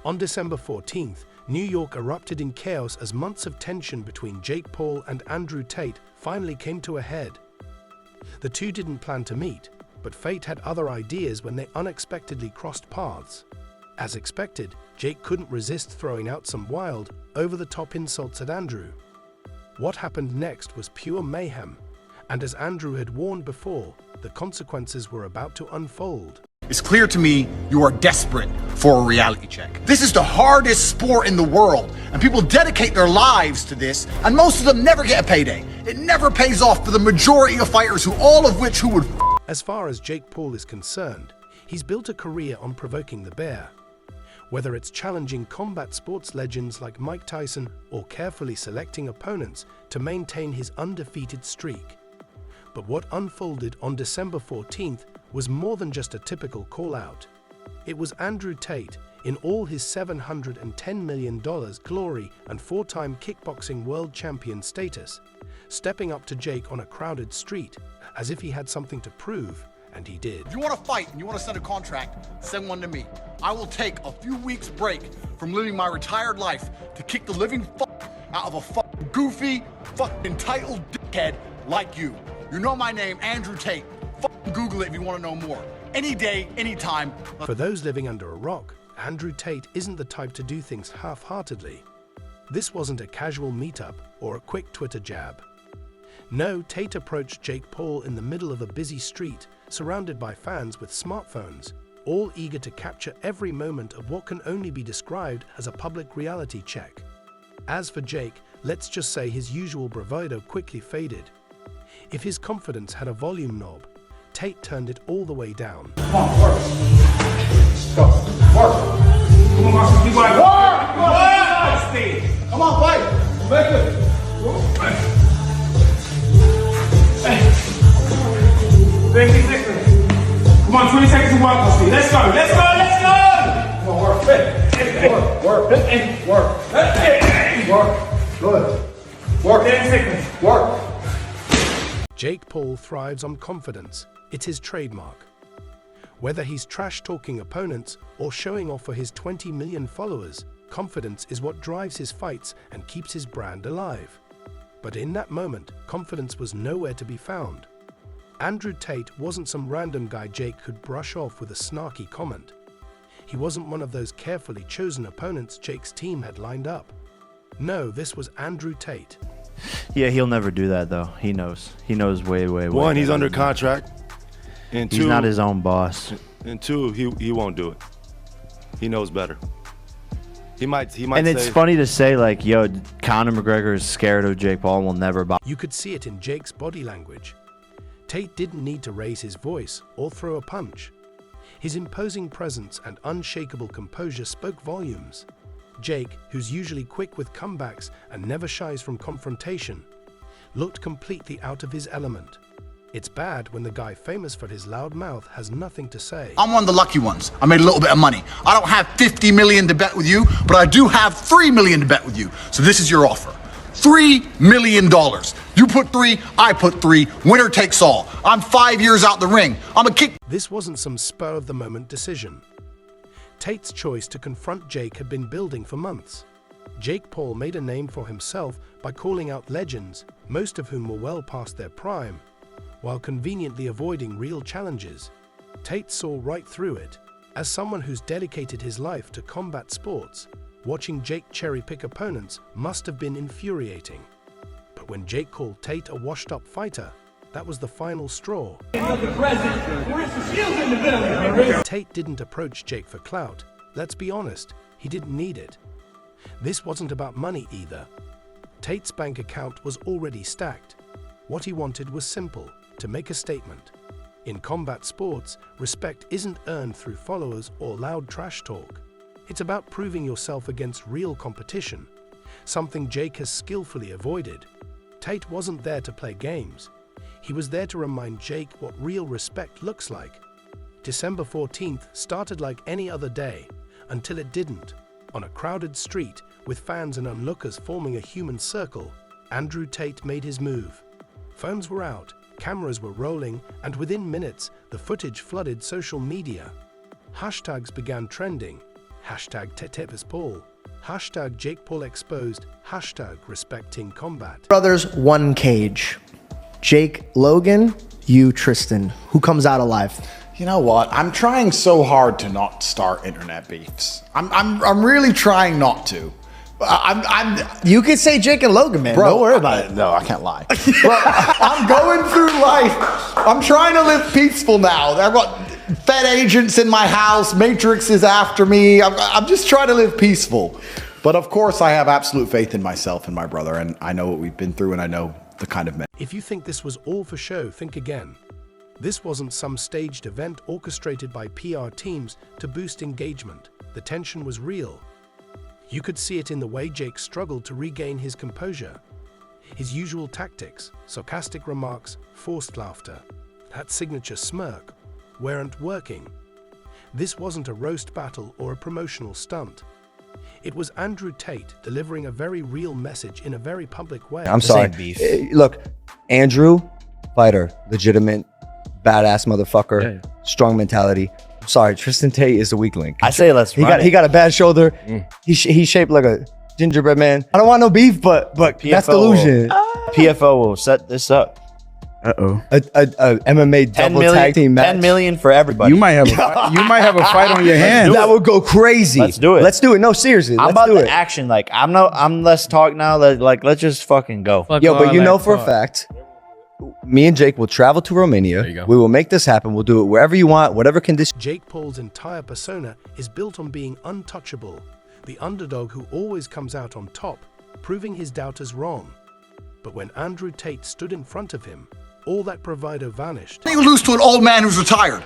On December 14th, New York erupted in chaos as months of tension between Jake Paul and Andrew Tate finally came to a head. The two didn't plan to meet, but fate had other ideas when they unexpectedly crossed paths. As expected, Jake couldn't resist throwing out some wild, over-the-top insults at Andrew. What happened next was pure mayhem, and as Andrew had warned before, the consequences were about to unfold. It's clear to me you are desperate for a reality check. This is the hardest sport in the world, and people dedicate their lives to this, and most of them never get a payday. It never pays off for the majority of fighters who would As far as Jake Paul is concerned, he's built a career on provoking the bear. Whether it's challenging combat sports legends like Mike Tyson or carefully selecting opponents to maintain his undefeated streak. But what unfolded on December 14th was more than just a typical call-out. It was Andrew Tate, in all his $710 million glory and four-time kickboxing world champion status, stepping up to Jake on a crowded street as if he had something to prove, and he did. If you want to fight and you want to send a contract, send one to me. I will take a few weeks break from living my retired life to kick the living out of a goofy, entitled dickhead like you. You know my name, Andrew Tate. Google it if you want to know more. Any day, anytime. For those living under a rock, Andrew Tate isn't the type to do things half-heartedly. This wasn't a casual meetup or a quick Twitter jab. No, Tate approached Jake Paul in the middle of a busy street, surrounded by fans with smartphones, all eager to capture every moment of what can only be described as a public reality check. As for Jake, let's just say his usual bravado quickly faded. If his confidence had a volume knob, Tate turned it all the way down. Come on, work. Go. Work. Come on, Marcus. Keep going. Work! Come on, fight. Make it. Come on, 20 seconds to walk, Marcus. Let's go. Let's go. Let's go. Come on, work. Work. Work. Good. Work. 10 seconds. Work. Jake Paul thrives on confidence. It's his trademark. Whether he's trash-talking opponents or showing off for his 20 million followers, confidence is what drives his fights and keeps his brand alive. But in that moment, confidence was nowhere to be found. Andrew Tate wasn't some random guy Jake could brush off with a snarky comment. He wasn't one of those carefully chosen opponents Jake's team had lined up. No, this was Andrew Tate. Yeah, he'll never do that, though. He knows. He knows way. One, he's under contract. And two, he's not his own boss. And two, he won't do it. He knows better. He might and it's funny to say, like, yo, Conor McGregor is scared of Jake Paul and will never box. You could see it in Jake's body language. Tate didn't need to raise his voice or throw a punch. His imposing presence and unshakable composure spoke volumes. Jake, who's usually quick with comebacks and never shies from confrontation, looked completely out of his element. It's bad when the guy famous for his loud mouth has nothing to say. I'm one of the lucky ones. I made a little bit of money. I don't have 50 million to bet with you, but I do have 3 million to bet with you. So this is your offer. $3 million. You put 3, I put 3. Winner takes all. I'm 5 years out the ring. I'm a kick. This wasn't some spur-of-the-moment decision. Tate's choice to confront Jake had been building for months. Jake Paul made a name for himself by calling out legends, most of whom were well past their prime, while conveniently avoiding real challenges. Tate saw right through it. As someone who's dedicated his life to combat sports, watching Jake cherry-pick opponents must have been infuriating. But when Jake called Tate a washed-up fighter, that was the final straw. Tate didn't approach Jake for clout. Let's be honest, he didn't need it. This wasn't about money either. Tate's bank account was already stacked. What he wanted was simple, to make a statement. In combat sports, respect isn't earned through followers or loud trash talk. It's about proving yourself against real competition, something Jake has skillfully avoided. Tate wasn't there to play games. He was there to remind Jake what real respect looks like. December 14th started like any other day, until it didn't. On a crowded street, with fans and onlookers forming a human circle, Andrew Tate made his move. Phones were out, cameras were rolling, and within minutes, the footage flooded social media. Hashtags began trending. Hashtag Tate Paul. Hashtag Jake Paul exposed. Hashtag respecting combat. Brothers, one cage. Jake Logan, you Tristan. Who comes out alive? You know what? I'm trying so hard to not start internet beefs. I'm really trying not to. You could say Jake and Logan, man. Bro, don't worry about it. No, I can't lie. Bro, I'm going through life. I'm trying to live peaceful now. I've got Fed agents in my house. Matrix is after me. I'm just trying to live peaceful. But of course, I have absolute faith in myself and my brother, and I know what we've been through, and I know the kind of men. If you think this was all for show, think again. This wasn't some staged event orchestrated by PR teams to boost engagement. The tension was real. You could see it in the way Jake struggled to regain his composure. His usual tactics, sarcastic remarks, forced laughter, that signature smirk, weren't working. This wasn't a roast battle or a promotional stunt. It was Andrew Tate delivering a very real message in a very public way. I'm sorry. Look, Andrew, fighter, legitimate, badass motherfucker, strong mentality. I'm sorry, Tristan Tate is the weak link. I say let's run He got a bad shoulder. He's shaped like a gingerbread man. I don't want no beef, but that's delusion. PFO will set this up. A MMA double tag team match. 10 million for everybody. You might have a fight on your hands. That would go crazy. Let's do it. Let's do it. No, seriously. I'm let's about do the it. action. Like I'm less talk now. Let's just fucking go. Yo, but you know for a fact, me and Jake will travel to Romania. We will make this happen. We'll do it wherever you want, whatever condition. Jake Paul's entire persona is built on being untouchable, the underdog who always comes out on top, proving his doubters wrong. But when Andrew Tate stood in front of him, all that bravado vanished. You lose to an old man who's retired.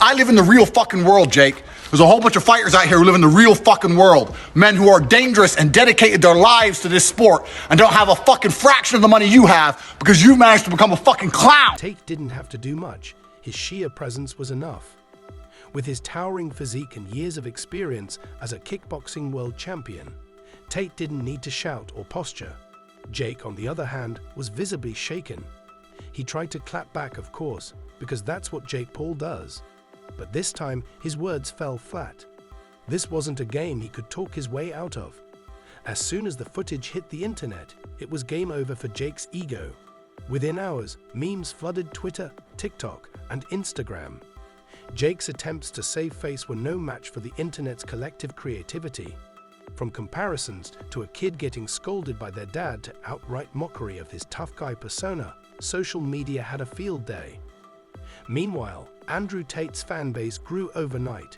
I live in the real fucking world, Jake. There's a whole bunch of fighters out here who live in the real fucking world. Men who are dangerous and dedicated their lives to this sport and don't have a fucking fraction of the money you have because you managed to become a fucking clown. Tate didn't have to do much. His sheer presence was enough. With his towering physique and years of experience as a kickboxing world champion, Tate didn't need to shout or posture. Jake, on the other hand, was visibly shaken. He tried to clap back, of course, because that's what Jake Paul does. But this time, his words fell flat. This wasn't a game he could talk his way out of. As soon as the footage hit the internet, it was game over for Jake's ego. Within hours, memes flooded Twitter, TikTok, and Instagram. Jake's attempts to save face were no match for the internet's collective creativity. From comparisons to a kid getting scolded by their dad to outright mockery of his tough guy persona, social media had a field day. Meanwhile, Andrew Tate's fanbase grew overnight.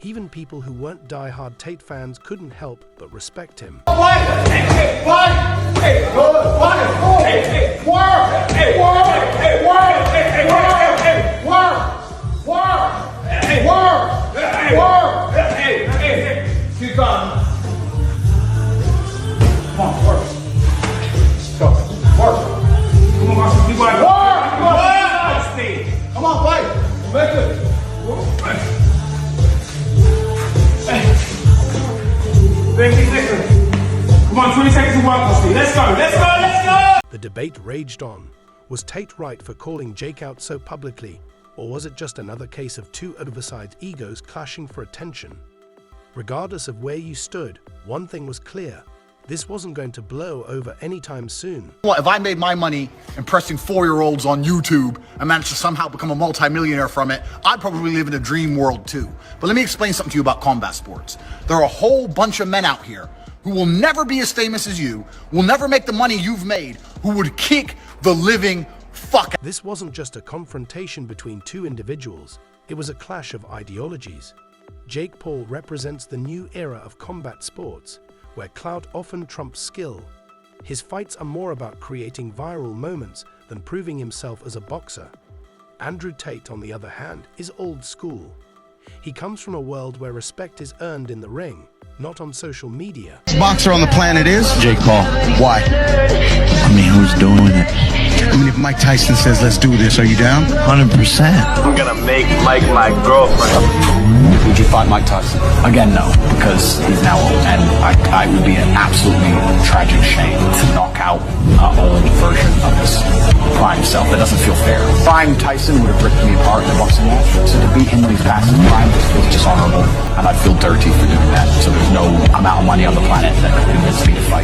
Even people who weren't die-hard Tate fans couldn't help but respect him. Keep going. Come on, work. Go. Work. Come on, Marshall. Keep going. Work. Come on, fight. Make it. Come on, 20 seconds to work, Steve. Let's go. Let's go. Let's go. The debate raged on. Was Tate right for calling Jake out so publicly, or was it just another case of two oversized egos clashing for attention? Regardless of where you stood, one thing was clear. This wasn't going to blow over anytime soon. Well, if I made my money impressing 4-year-olds on YouTube and managed to somehow become a multimillionaire from it, I'd probably live in a dream world too. But let me explain something to you about combat sports. There are a whole bunch of men out here who will never be as famous as you, will never make the money you've made, who would kick the living fuck out. This wasn't just a confrontation between two individuals. It was a clash of ideologies. Jake Paul represents the new era of combat sports, where clout often trumps skill. His fights are more about creating viral moments than proving himself as a boxer. Andrew Tate, on the other hand, is old school. He comes from a world where respect is earned in the ring, not on social media. Boxer on the planet is Jake Paul. Why? I mean, who's doing it? I mean, if Mike Tyson says, let's do this, are you down? 100%. I'm gonna make Mike my girlfriend. Would you fight Mike Tyson? Again, no, because he's now old, and I would be an absolutely tragic shame to knock out an old version of this fine by himself. That doesn't feel fair. Prime Tyson would have ripped me apart in a boxing match. So to beat him when he's past his prime just feels dishonorable. And I'd feel dirty for doing that. So there's no amount of money on the planet that could convince me to fight.